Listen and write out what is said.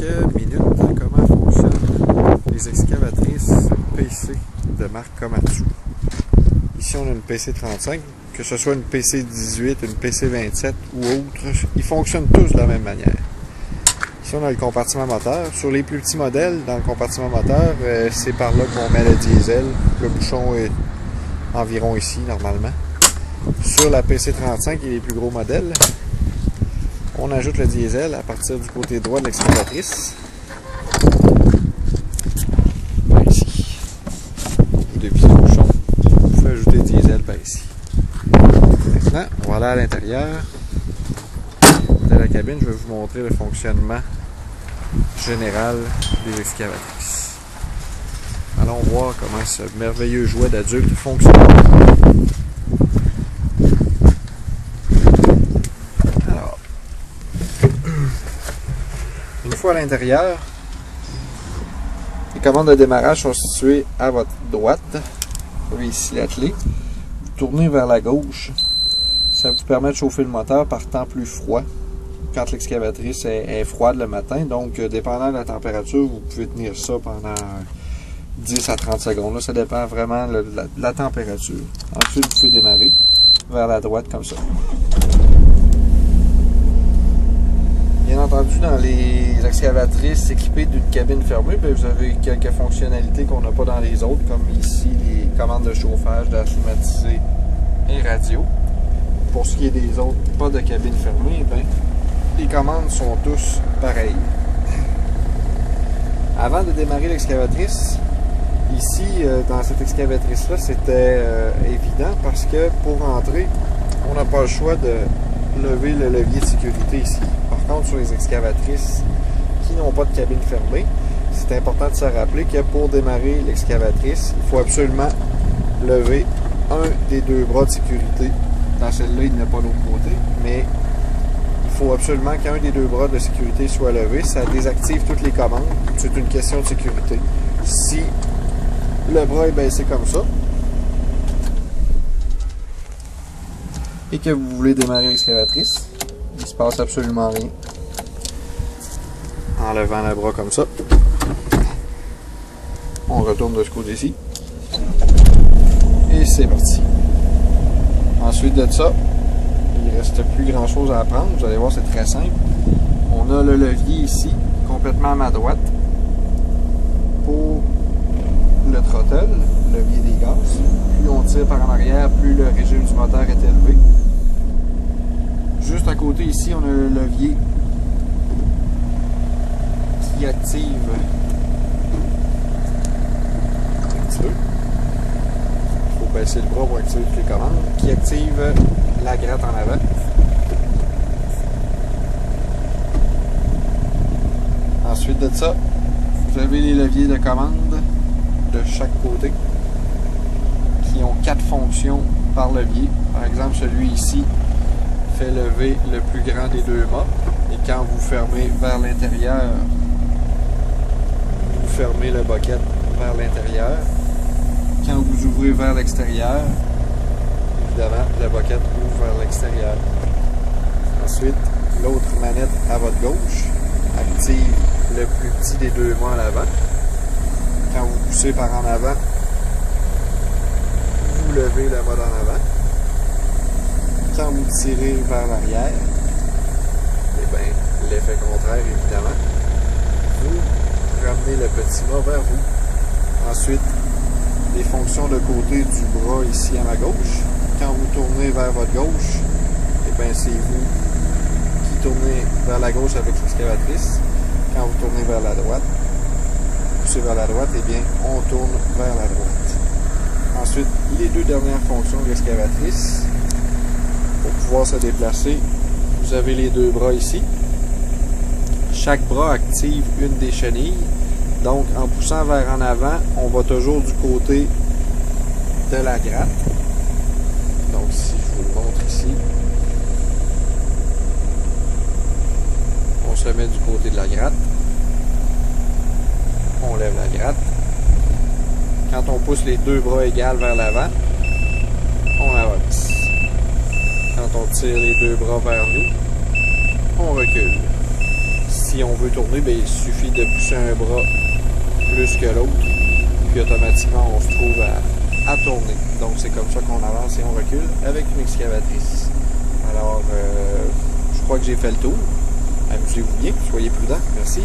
quelques minutes comment fonctionnent les excavatrices PC de marque Komatsu. Ici on a une PC35, que ce soit une PC18, une PC27 ou autre, ils fonctionnent tous de la même manière. Ici on a le compartiment moteur. Sur les plus petits modèles, dans le compartiment moteur, c'est par là qu'on met le diesel. Le bouchon est environ ici normalement. Sur la PC35 et les plus gros modèles, on ajoute le diesel à partir du côté droit de l'excavatrice. Ici. Depuis le bouchon, vous pouvez ajouter le diesel par ici. Maintenant, on va aller à l'intérieur de la cabine. Je vais vous montrer le fonctionnement général des excavatrices. Allons voir comment ce merveilleux jouet d'adulte fonctionne. Alors, une fois à l'intérieur, les commandes de démarrage sont situées à votre droite. Vous avez ici la clé. Vous tournez vers la gauche. Ça vous permet de chauffer le moteur par temps plus froid quand l'excavatrice est froide le matin. Donc, dépendant de la température, vous pouvez tenir ça pendant 10 à 30 secondes. Là, ça dépend vraiment de la température. Ensuite, vous pouvez démarrer vers la droite comme ça. Bien entendu, dans les excavatrices équipées d'une cabine fermée, bien, vous avez quelques fonctionnalités qu'on n'a pas dans les autres, comme ici les commandes de chauffage, d'air climatisé et radio. Pour ce qui est des autres, pas de cabine fermée, bien, les commandes sont tous pareilles. Avant de démarrer l'excavatrice, ici, dans cette excavatrice-là, c'était évident parce que pour rentrer, on n'a pas le choix de lever le levier de sécurité ici. Par contre, sur les excavatrices qui n'ont pas de cabine fermée, c'est important de se rappeler que pour démarrer l'excavatrice, il faut absolument lever un des deux bras de sécurité. Dans celle-là, il n'y en a pas l'autre côté, mais il faut absolument qu'un des deux bras de sécurité soit levé. Ça désactive toutes les commandes. C'est une question de sécurité. Si le bras est baissé comme ça et que vous voulez démarrer l'excavatrice, il ne se passe absolument rien. En levant le bras comme ça, on retourne de ce côté-ci et c'est parti. Ensuite de ça, il ne reste plus grand chose à apprendre. Vous allez voir, c'est très simple. On a le levier ici, complètement à ma droite, pour le throttle, le levier des gaz. Plus on tire par en arrière, plus le régime du moteur est élevé. Juste à côté ici, on a le levier qui active un petit peu. Il faut baisser le bras pour activer toutes les commandes. Qui active la gratte en avant. Ensuite de ça, vous avez les leviers de commande de chaque côté qui ont 4 fonctions par levier. Par exemple, celui ici fait lever le plus grand des deux mâts. Et quand vous fermez vers l'intérieur, vous fermez le bucket vers l'intérieur. Quand vous ouvrez vers l'extérieur, évidemment, le bucket ouvre vers l'extérieur. Ensuite, l'autre manette à votre gauche active le plus petit des deux mâts à l'avant. Quand vous poussez par en avant, vous levez le mât en avant. Quand vous tirez vers l'arrière, eh bien, l'effet contraire, évidemment, vous ramenez le petit mât vers vous. Ensuite, les fonctions de côté du bras ici à ma gauche. Quand vous tournez vers votre gauche, eh bien, c'est vous qui tournez vers la gauche avec l'excavatrice. Quand vous tournez vers la droite, poussez vers la droite, eh bien, on tourne vers la droite. Ensuite, les deux dernières fonctions de l'excavatrice. Pour pouvoir se déplacer, vous avez les deux bras ici. Chaque bras active une des chenilles. Donc, en poussant vers en avant, on va toujours du côté de la gratte. Donc, si je vous le montre ici, on se met du côté de la gratte. On lève la gratte. Quand on pousse les deux bras égales vers l'avant, on avance. Quand on tire les deux bras vers nous, on recule. si on veut tourner, bien, il suffit de pousser un bras plus que l'autre, puis automatiquement on se trouve à tourner. Donc c'est comme ça qu'on avance et on recule avec une excavatrice. Alors, je crois que j'ai fait le tour. Amusez-vous bien, soyez prudents. Merci.